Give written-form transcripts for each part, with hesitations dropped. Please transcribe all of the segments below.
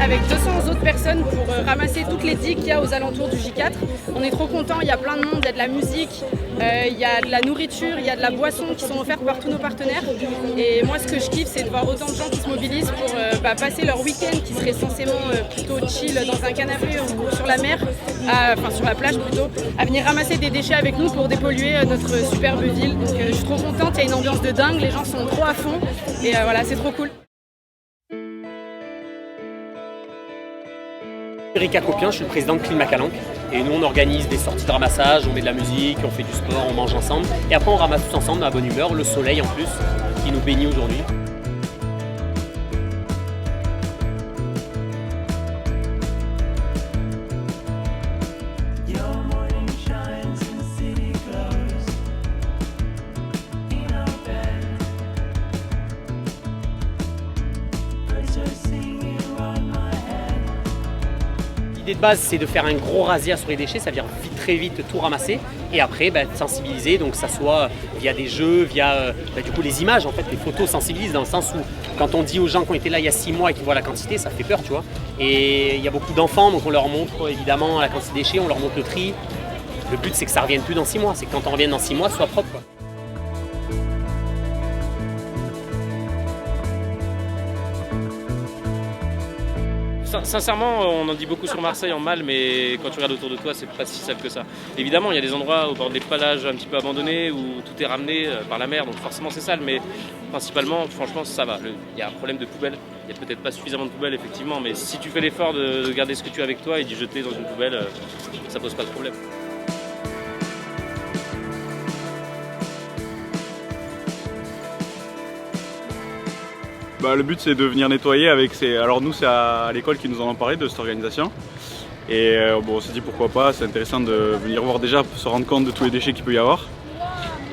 avec 200 autres personnes pour ramasser toutes les digues qu'il y a aux alentours du J4. On est trop contents, il y a plein de monde, il y a de la musique, il y a de la nourriture, il y a de la boisson qui sont offertes par tous nos partenaires. Et moi, ce que je kiffe, c'est de voir autant de gens qui se mobilisent pour passer leur week-end qui serait censément plutôt chill dans un canapé ou sur la mer, enfin sur la plage plutôt, à venir ramasser des déchets avec nous pour dépolluer notre superbe ville. Donc je suis trop contente, il y a une ambiance de dingue, les gens sont trop à fond et voilà, c'est trop cool. Erika Copien, je suis le président de Clean Macalanque et nous on organise des sorties de ramassage, on met de la musique, on fait du sport, on mange ensemble et après on ramasse tous ensemble à bonne humeur, le soleil en plus qui nous bénit aujourd'hui. L'idée de base, c'est de faire un gros razzia sur les déchets, ça veut dire très vite tout ramasser et après sensibiliser, donc ça soit via des jeux, via du coup les images en fait, les photos sensibilisent dans le sens où quand on dit aux gens qui ont été là il y a 6 mois et qui voient la quantité, ça fait peur, tu vois. Et il y a beaucoup d'enfants, donc on leur montre évidemment la quantité de déchets, on leur montre le tri. Le but c'est que ça ne revienne plus dans 6 mois, c'est que quand on revienne dans 6 mois, ce soit propre, quoi. Sincèrement, on en dit beaucoup sur Marseille en mal, mais quand tu regardes autour de toi, c'est pas si simple que ça. Évidemment, il y a des endroits au bord des plages un petit peu abandonnés où tout est ramené par la mer, donc forcément c'est sale, mais principalement, franchement, ça va. Il y a un problème de poubelle. Il n'y a peut-être pas suffisamment de poubelles, effectivement, mais si tu fais l'effort de garder ce que tu as avec toi et d'y jeter dans une poubelle, ça pose pas de problème. Le but c'est de venir nettoyer avec ces... Alors nous c'est à l'école qui nous en ont parlé de cette organisation. Et on s'est dit pourquoi pas, c'est intéressant de venir voir déjà, se rendre compte de tous les déchets qu'il peut y avoir.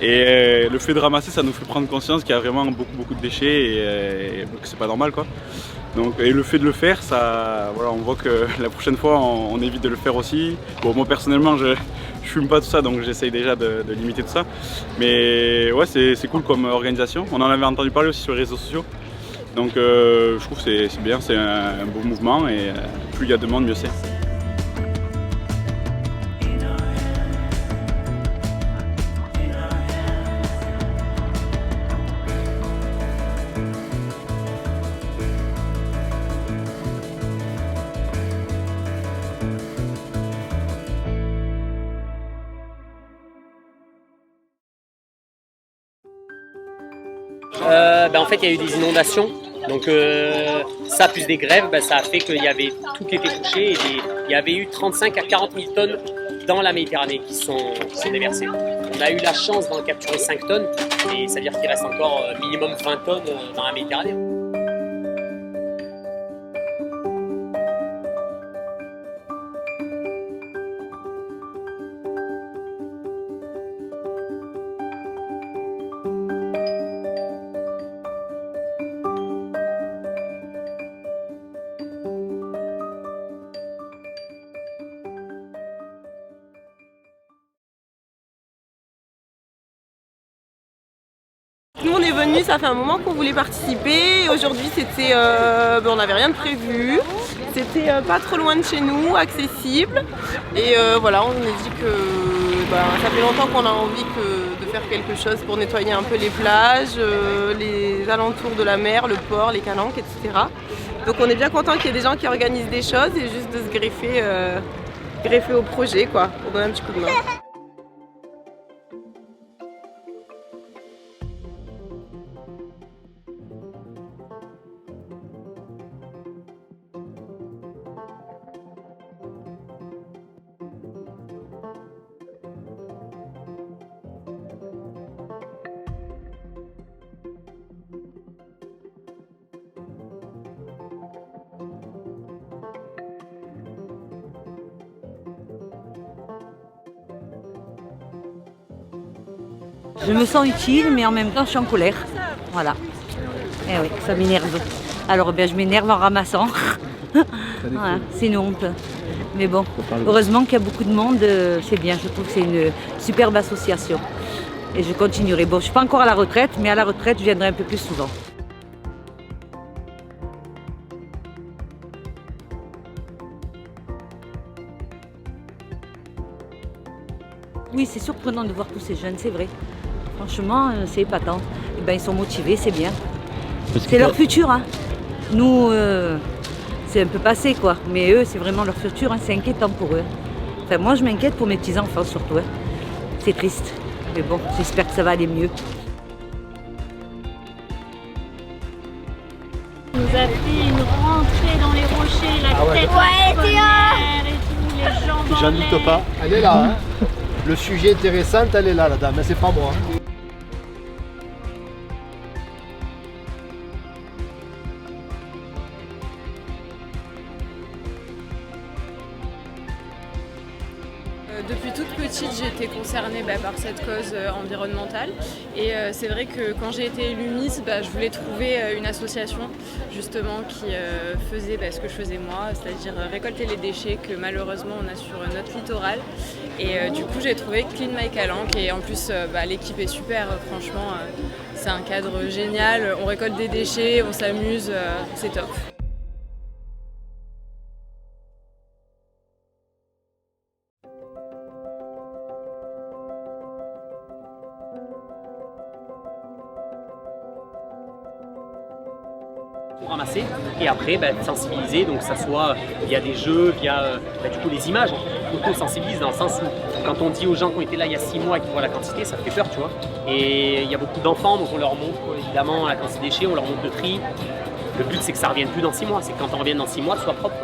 Et le fait de ramasser, ça nous fait prendre conscience qu'il y a vraiment beaucoup de déchets et que c'est pas normal, quoi. Donc, et le fait de le faire, ça, voilà, on voit que la prochaine fois on évite de le faire aussi. Bon, moi personnellement je fume pas tout ça, donc j'essaye déjà de limiter tout ça. Mais ouais, c'est cool comme organisation. On en avait entendu parler aussi sur les réseaux sociaux. Donc je trouve que c'est bien, c'est un beau mouvement et plus il y a de monde, mieux c'est. En fait, il y a eu des inondations. Donc ça plus des grèves, ça a fait qu'il y avait tout qui était touché et il y avait eu 35 à 40 000 tonnes dans la Méditerranée qui sont déversées. On a eu la chance d'en capturer 5 tonnes et ça veut dire qu'il reste encore minimum 20 tonnes dans la Méditerranée. Nous on est venus, ça fait un moment qu'on voulait participer. Aujourd'hui c'était, on n'avait rien de prévu. C'était pas trop loin de chez nous, accessible. Et voilà, on s'est dit que ça fait longtemps qu'on a envie de faire quelque chose pour nettoyer un peu les plages, les alentours de la mer, le port, les calanques, etc. Donc on est bien content qu'il y ait des gens qui organisent des choses et juste de se greffer au projet, quoi, pour donner un petit coup de main. Je me sens utile, mais en même temps, je suis en colère. Voilà. Eh oui, ça m'énerve. Alors, je m'énerve en ramassant. Voilà, c'est une honte. Mais bon, heureusement qu'il y a beaucoup de monde, c'est bien. Je trouve que c'est une superbe association. Et je continuerai. Bon, je ne suis pas encore à la retraite, mais à la retraite, je viendrai un peu plus souvent. Oui, c'est surprenant de voir tous ces jeunes, c'est vrai. Franchement, c'est épatant. Et ben, ils sont motivés, c'est bien. C'est leur futur. Hein. Nous, c'est un peu passé, quoi. Mais eux, c'est vraiment leur futur. Hein. C'est inquiétant pour eux. Enfin, moi, je m'inquiète pour mes petits-enfants, surtout. Hein. C'est triste. Mais bon, j'espère que ça va aller mieux. On nous a fait une rentrée dans les rochers, la tête en l'air et tout, les jambes en J'en l'air. doute pas. Elle est là. Hein. Le sujet intéressant, elle est là, la dame. Mais c'est pas moi. Hein. Depuis toute petite, j'ai été concernée par cette cause environnementale et c'est vrai que quand j'ai été élue Miss, je voulais trouver une association justement qui faisait ce que je faisais moi, c'est-à-dire récolter les déchets que malheureusement on a sur notre littoral. Et du coup j'ai trouvé Clean My Calanque et en plus l'équipe est super, franchement c'est un cadre génial, on récolte des déchets, on s'amuse, c'est top. Tout ramasser et après sensibiliser, donc que ça soit via des jeux, via du coup les images, on sensibilise dans le sens où quand on dit aux gens qui ont été là il y a 6 mois et qui voient la quantité, ça fait peur, tu vois. Et il y a beaucoup d'enfants, donc on leur montre évidemment la quantité de déchets, on leur montre le tri. Le but c'est que ça ne revienne plus dans 6 mois, c'est que quand on revienne dans 6 mois, ce soit propre.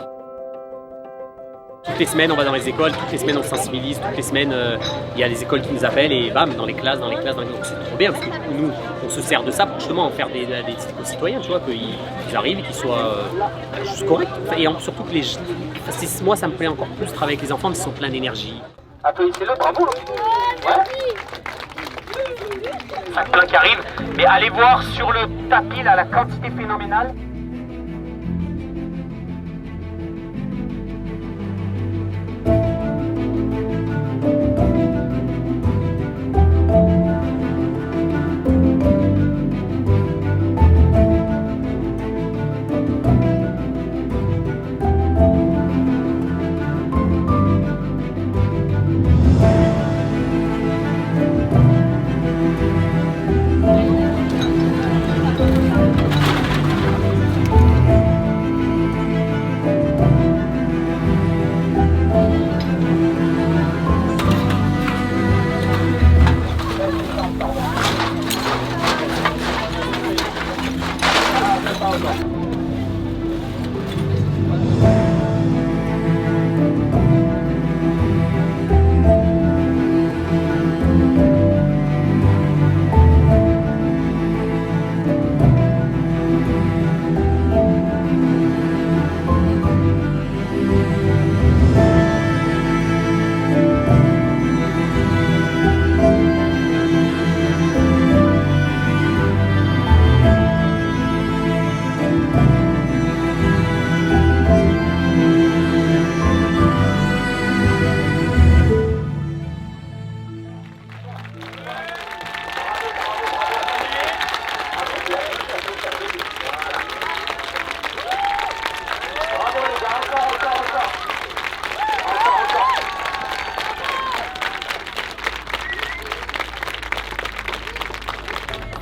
Toutes les semaines on va dans les écoles, toutes les semaines on sensibilise, toutes les semaines il y a les écoles qui nous appellent et bam, dans les classes, donc c'est trop bien parce que nous on se sert de ça pour justement en faire des citoyens, tu vois, qu'ils arrivent et qu'ils soient juste corrects. Et surtout que moi ça me plaît encore plus de travailler avec les enfants, mais ils sont pleins d'énergie. Applaudissez-le, bravo. Ouais. 5 plein qui arrivent, mais allez voir sur le tapis là la quantité phénoménale.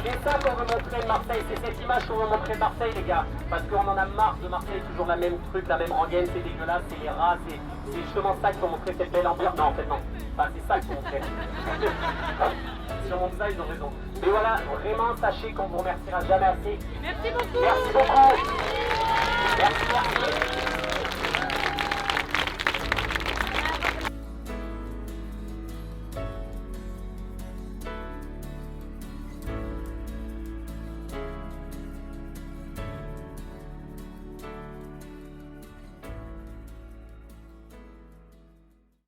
C'est ça qu'on veut montrer de Marseille, c'est cette image qu'on veut montrer de Marseille, les gars. Parce qu'on en a marre de Marseille, toujours la même truc, la même rengaine, c'est dégueulasse, c'est les rats, c'est justement ça qu'il faut montrer, cette belle ambiance. Non, en fait, non. Enfin, c'est ça qu'il faut montrer. Sur mon design, ils ont raison. Mais voilà, vraiment, sachez qu'on vous remerciera jamais assez. Merci beaucoup. Merci beaucoup. Merci.